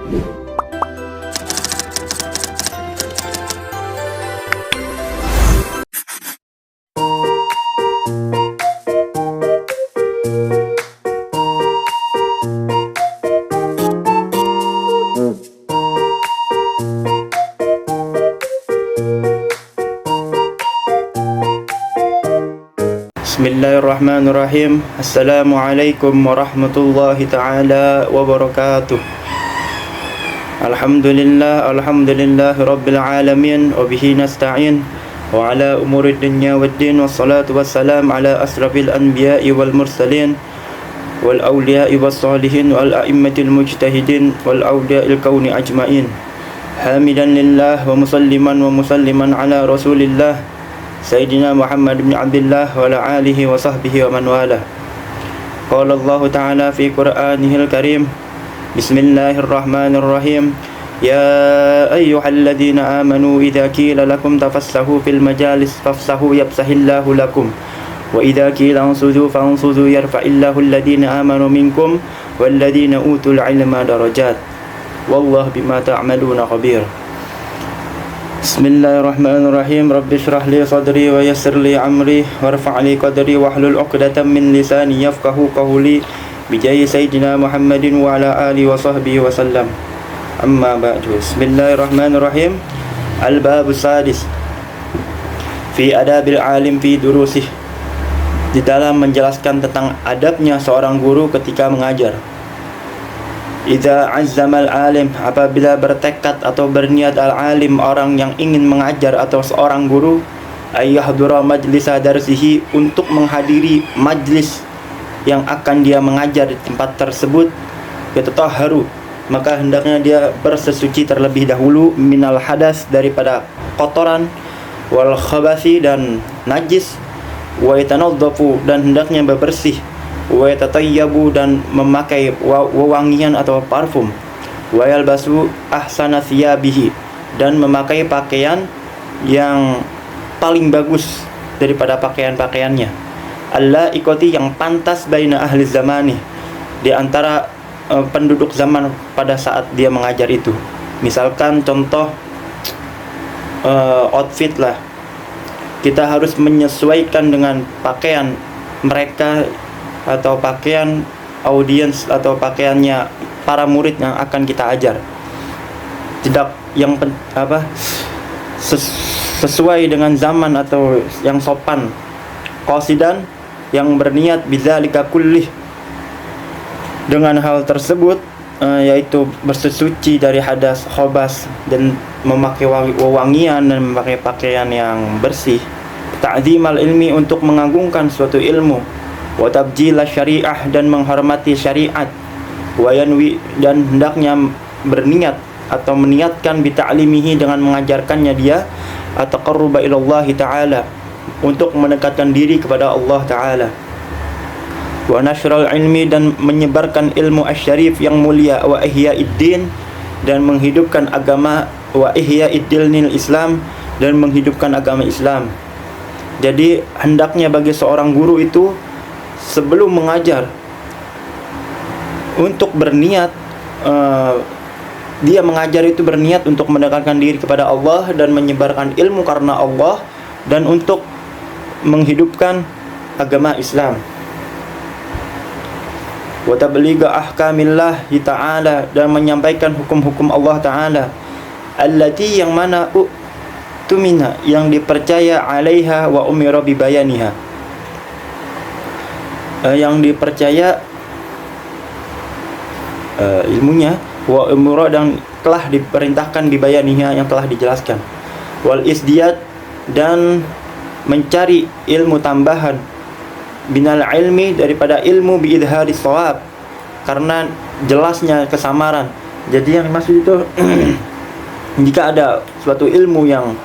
Bismillahirrahmanirrahim. Assalamualaikum warahmatullahi ta'ala wabarakatuh. Alhamdulillahi rabbil alamin. Wabihi nasta'in wa ala umuri dunya waddin. Wassalatu wassalam ala asrafil anbiya'i wal mursalin wal awliya'i was salihin wal a'immatil mujtahidin wal awliya'il kauni ajma'in. Hamidan lillah wa musalliman ala rasulillah Sayyidina Muhammad bin Abdullah wa ala alihi wa sahbihi wa man wala. Qala Allah Ta'ala fi Qur'anihil Karim. Bismillahirrahmanirrahim. Ya ayyuhalladzina amanu idza qila lakum tafassahu fil majalis fafsahu yafsahillahu lakum wa idza qila ansudu fansudu yarfa'illahu alladzina amanu minkum walladzina utul ilma darajat wallahu bima ta'maluna khabir. Bismillahirrahmanirrahim. Rabbi shrah li sadri wa yassir li amri warfa' li qadri wahlul 'uqdatam min lisani yafqahu qawli bijahi sayyidina Muhammadin wa ala alihi wa sahbihi wa sallam. Amma ba'du. Bismillahirrahmanirrahim. Al-bab sadis fi adabil alim fi durusih. Di dalam menjelaskan tentang adabnya seorang guru ketika mengajar. Idza azzamal alim, apabila bertekad atau berniat al-alim, orang yang ingin mengajar atau seorang guru, ayyahdura majlisa darsihi, untuk menghadiri majlis yang akan dia mengajar di tempat tersebut, yatatahharu, maka hendaknya dia bersesuci terlebih dahulu, minal hadas, daripada kotoran, wal khabasi, dan najis, wa yatanadzafu, dan hendaknya bebersih, wa yatatayyabu, dan memakai wewangian atau parfum, wa yalbasu ahsana thiyabihi, dan memakai pakaian yang paling bagus daripada pakaian-pakaiannya, al-laiqati, yang pantas baina ahli zamani, di antara penduduk zaman pada saat dia mengajar itu. Misalkan contoh outfit lah, kita harus menyesuaikan dengan pakaian mereka atau pakaian audiens atau pakaiannya para murid yang akan kita ajar. Tidak yang sesuai dengan zaman atau yang sopan. Qasidan, yang berniat bidzalika kullih, dengan hal tersebut yaitu bersesuci dari hadas, khobas, dan memakai wewangian dan memakai pakaian yang bersih. Ta'zimal ilmi, untuk mengagungkan suatu ilmu. Wa tabjila syariah, dan menghormati syariat. Wa yanwi, dan hendaknya berniat atau meniatkan bita'limihi, dengan mengajarkannya dia, ataqarruba ilallahi ta'ala, untuk mendekatkan diri kepada Allah ta'ala. Wa nashral ilmi, dan menyebarkan ilmu asyarif yang mulia. Wa ihyaiddin, dan menghidupkan agama. Wa ihyaiddinil Islam, dan menghidupkan agama Islam. Jadi hendaknya bagi seorang guru itu sebelum mengajar untuk berniat, dia mengajar itu berniat untuk mendekatkan diri kepada Allah dan menyebarkan ilmu karena Allah, dan untuk menghidupkan agama Islam. Wa tabligha ahkamillah ta'ala, dan menyampaikan hukum-hukum Allah ta'ala, allati, yang mana tumina, yang dipercaya, alaiha wa umira bibayaniha, yang dipercaya ilmunya, wa umura, dan telah diperintahkan bibayaniha, yang telah dijelaskan, wal isdiyad, dan mencari ilmu tambahan, binal ilmi, daripada ilmu biidhari shawab, karena jelasnya kesamaran. Jadi yang maksud itu jika ada suatu ilmu yang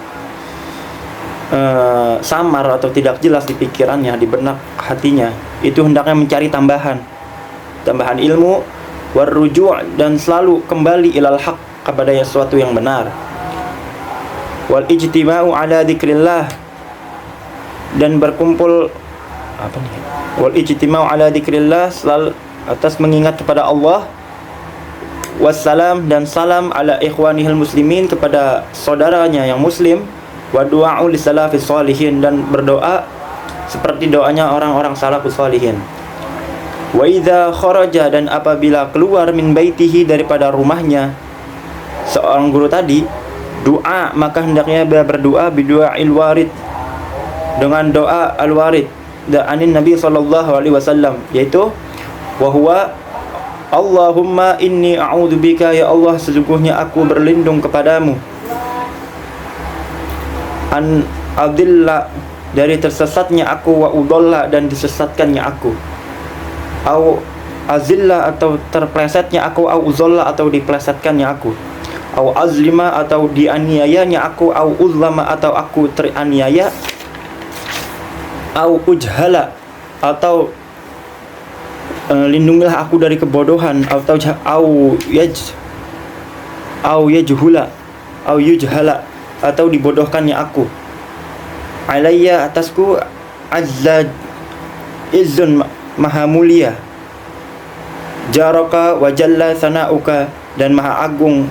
samar atau tidak jelas di pikirannya, di benak hatinya, itu hendaknya mencari tambahan ilmu, warruju', dan selalu kembali ilal haq, kepada sesuatu yang benar, wal ijtima'u ala dzikrillah, dan berkumpul wal ijtima'u ala dzikrillah, selalu atas mengingat kepada Allah, wassalam, dan salam ala ikhwanihil muslimin, kepada saudaranya yang muslim, wa du'a'u li salafis sholihin, dan berdoa seperti doanya orang-orang salafus sholihin. Wa idza kharaja, dan apabila keluar min baitihi, daripada rumahnya seorang guru tadi, doa, maka hendaknya dia berdoa bidu'ail warid, dengan doa al-warid anin Nabi sallallahu alaihi wasallam, yaitu wa huwa Allahumma inni a'udzubika, ya Allah, sesungguhnya aku berlindung kepadamu, an adilla, dari tersesatnya aku, wa udalla, dan disesatkannya aku, au azilla, atau terplesetnya aku, au uzalla, atau diplesetkannya aku, au azlima, atau dianiayanya aku, au uzlama, atau aku teraniaya, au ujhala, atau lindungilah aku dari kebodohan, atau yajhula, au yujhala, atau dibodohkannya aku, alayya, atasku, azza izzun, maha mulia, jaraka wa jalla sana'uka, dan maha agung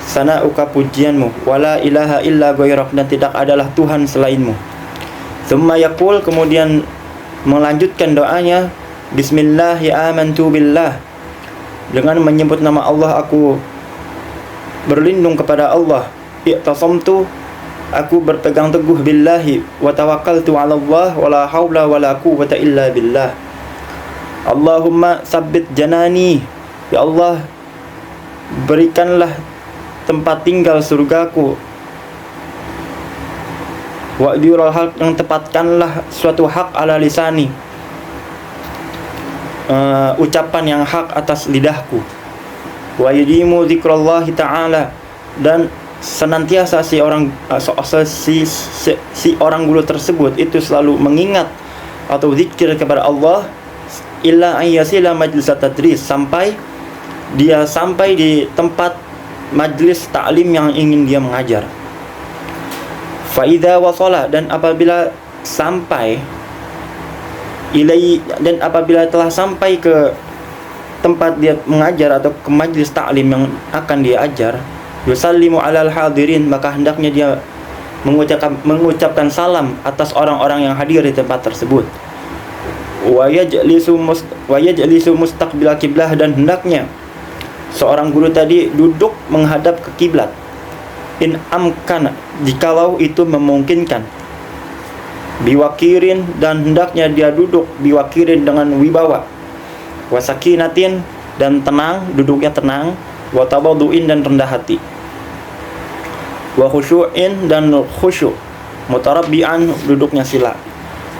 sana'uka, pujianmu, wala ilaha illa ghairak, dan tidak adalah Tuhan selainmu. Tsumma yaqul, kemudian melanjutkan doanya, bismillahi amantu billah, dengan menyebut nama Allah aku berlindung kepada Allah, i'tasamtu, aku berpegang teguh, billahi, wa tawakkaltu 'ala Allah, wala haula wala quwwata illa billah. Allahumma sabbit janani, ya Allah, berikanlah tempat tinggal surgaku, wa'dirul haq, yang tepatkanlah suatu hak, ala lisani, ucapan yang hak atas lidahku, wa yudimu zikrallahi ta'ala, dan senantiasa si orang guru tersebut itu selalu mengingat atau zikir kepada Allah, illa ayyasila majlis tadris, sampai dia sampai di tempat majlis ta'lim yang ingin dia mengajar. Fa idza wasala, dan apabila sampai dan apabila telah sampai ke tempat dia mengajar atau ke majlis ta'lim yang akan dia ajar, yusallimu alal hadirin, maka hendaknya dia mengucapkan salam atas orang-orang yang hadir di tempat tersebut. Wa yajlisu mustaqbil kiblah, dan hendaknya seorang guru tadi duduk menghadap ke kiblat, in amkana, jikalau itu memungkinkan, biwakirin, dan hendaknya dia duduk biwakirin, dengan wibawa, wasakinatin, dan tenang, duduknya tenang, watabaduin, dan rendah hati, wa khusyu'in, dan khusyuk, mutarabbi'an, duduknya sila.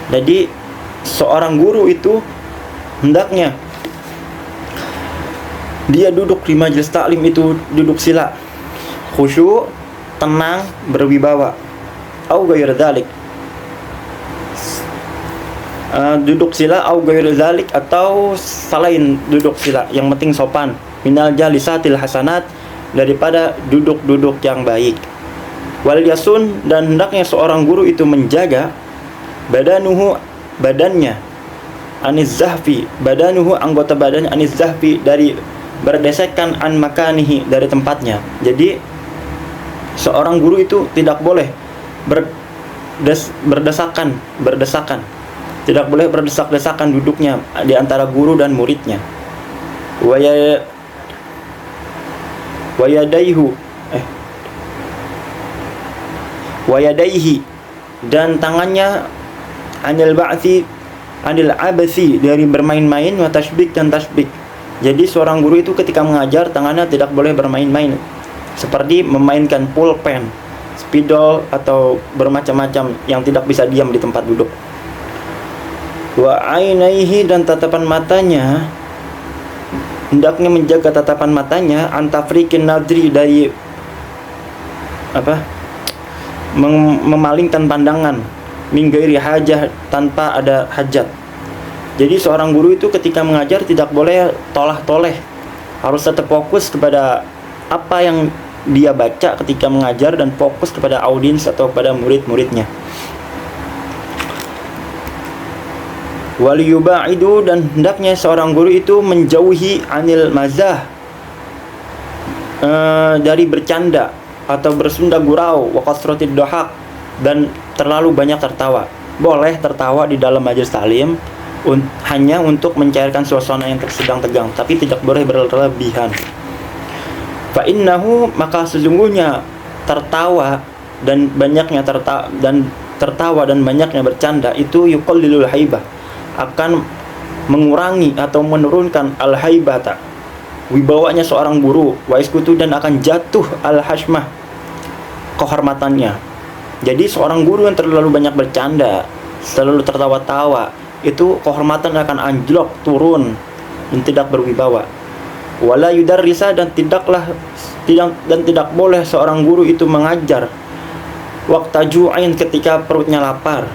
Jadi seorang guru itu hendaknya dia duduk di majelis taklim itu duduk sila, khusyuk, tenang, berwibawa, au ghairu dzalik, duduk sila, au ghairu dzalik, atau selain duduk sila, yang penting sopan, minal jalisatil hasanat, daripada duduk-duduk yang baik. Wal yasun, dan hendaknya seorang guru itu menjaga badanuhu, badannya, aniz zahfi, badanuhu, anggota badannya, aniz zahfi, dari berdesakan, an makanihi, dari tempatnya. Jadi seorang guru itu tidak boleh berdesakan, tidak boleh berdesak-desakan duduknya di antara guru dan muridnya. Wayadaihi, dan tangannya, anil abasi, dari bermain-main, wa tasbik, dan tasbik. Jadi seorang guru itu ketika mengajar tangannya tidak boleh bermain-main, seperti memainkan pulpen, spidol, atau bermacam-macam yang tidak bisa diam di tempat duduk. Wa ainaihi, dan tatapan matanya, hendaknya menjaga tatapan matanya, antafrikin nadri, dari memalingkan pandangan, min ghairi hajah, tanpa ada hajat. Jadi seorang guru itu ketika mengajar tidak boleh tolah-toleh, harus tetap fokus kepada apa yang dia baca ketika mengajar, dan fokus kepada audiens atau kepada murid-muridnya. Wal yubaidu, dan hendaknya seorang guru itu menjauhi anil mazah, dari bercanda atau bersunda gurau, wa kasratid dhahak, dan terlalu banyak tertawa. Boleh tertawa di dalam majelis taklim hanya untuk mencairkan suasana yang sedang tegang, tapi tidak boleh berlebihan. Fa innahu, maka sesungguhnya tertawa dan banyaknya tertawa dan banyaknya bercanda itu yuqallilul haibah, akan mengurangi atau menurunkan al-haibata, wibawanya seorang guru, wa iskutu, dan akan jatuh al-hashmah, kehormatannya. Jadi seorang guru yang terlalu banyak bercanda, selalu tertawa-tawa, itu kehormatan akan anjlok, turun, dan tidak berwibawa. Wala yudarrisa, dan tidak boleh seorang guru itu mengajar waqta ju'ain, ketika perutnya lapar,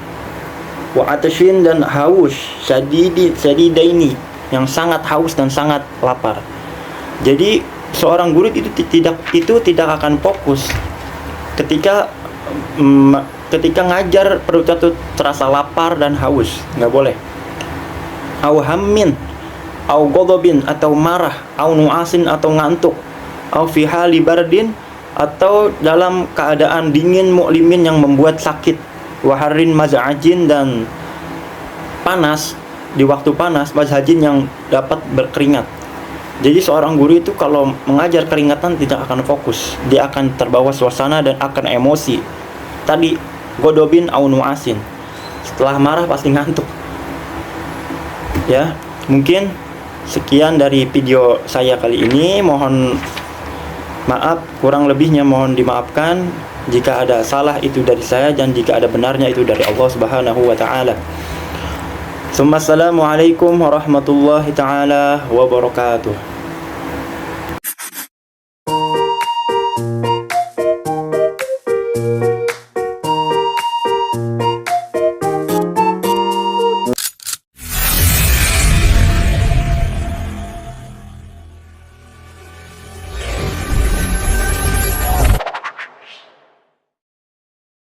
wa atashin, dan haus, syadidaini, yang sangat haus dan sangat lapar. Jadi seorang guru itu tidak akan fokus ketika ngajar perutnya tuh terasa lapar dan haus, nggak boleh. Au hammin, au ghadabin, atau marah, au nuasin, atau ngantuk, au fi hali bardin, atau dalam keadaan dingin mu'limin, yang membuat sakit, wa harrin maz'ajin, dan panas, di waktu panas, mazhajin, yang dapat berkeringat. Jadi seorang guru itu kalau mengajar keringatan tidak akan fokus, dia akan terbawa suasana dan akan emosi. Tadi godobin au nuasin, setelah marah pasti ngantuk. Ya, mungkin sekian dari video saya kali ini. Mohon maaf, kurang lebihnya mohon dimaafkan. Jika ada salah itu dari saya, dan jika ada benarnya itu dari Allah Subhanahu wa taala. Assalamualaikum warahmatullahi taala wabarakatuh.